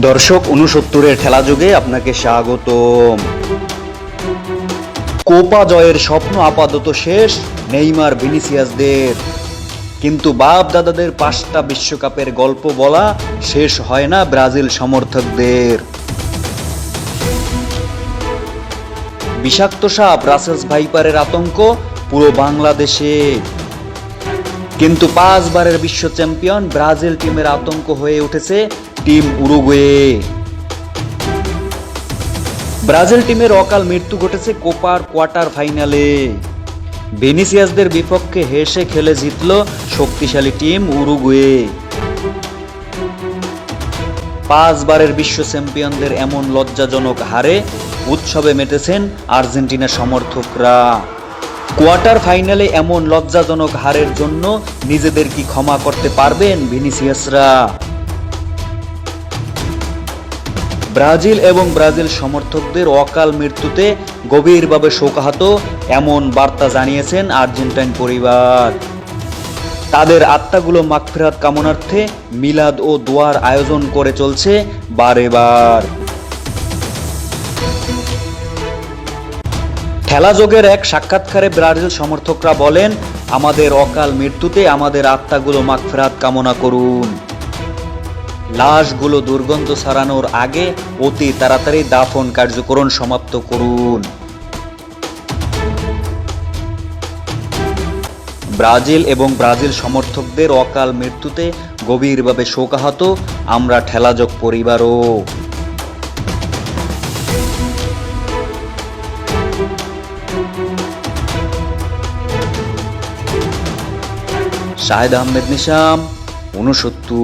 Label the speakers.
Speaker 1: দর্শক ৬৯-এর খেলাযোগে আপনাকে স্বাগতম। কোপা জয়ের স্বপ্ন আপাতত শেষ নেইমার ভিনিসিয়াসদের, কিন্তু বাপ দাদাদের ৫টা বিশ্বকাপের গল্প বলা শেষ হয় না ব্রাজিল সমর্থকদের। বিষাক্ত সাপ রাসেলস ভাইপারের আতঙ্ক পুরো বাংলাদেশে, কিন্তু ৫ বারের বিশ্ব চ্যাম্পিয়ন ব্রাজিল টিমের আতঙ্ক হয়ে উঠেছে টিম উরুগুয়ে। ব্রাজিল টিমের অকাল মৃত্যু ঘটেছে কোপার কোয়ার্টার ফাইনালে। ভিনিসিয়াসদের বিপক্ষে হেসে খেলে জিতল শক্তিশালী টিম উরুগুয়ে। ৫ বারের বিশ্ব চ্যাম্পিয়নদের এমন লজ্জাজনক হারে উৎসবে মেতেছেন আর্জেন্টিনা সমর্থকরা। কোয়ার্টার ফাইনালে এমন লজ্জাজনক হারের জন্য নিজেদের কি ক্ষমা করতে পারবেন ভিনিসিয়াসরা? ব্রাজিল এবং ব্রাজিল সমর্থকদের অকাল মৃত্যুতে গভীরভাবে শোকাহত এমন বার্তা জানিয়েছেন আর্জেন্টাইন পরিবার। তাদের আত্মাগুলো মাগফিরাত কামনার্থে মিলাদ ও দোয়ার আয়োজন করে চলছে বারে বার। খেলাযোগের এক সাক্ষাৎকারে ব্রাজিল সমর্থকরা বলেন, আমাদের অকাল মৃত্যুতে আমাদের আত্মাগুলো মাগফিরাত কামনা করুন। লাশগুলো দুর্গন্ধ ছড়ানোর আগে অতি তাড়াতাড়ি দাফন কার্যক্রম সমাপ্ত করুন। ব্রাজিল এবং ব্রাজিল সমর্থকদের অকাল মৃত্যুতে গভীরভাবে শোকাহত আমরা ঠেলাযোগ পরিবারও। শাহেদ আহমেদ নিশাম, ৬৯।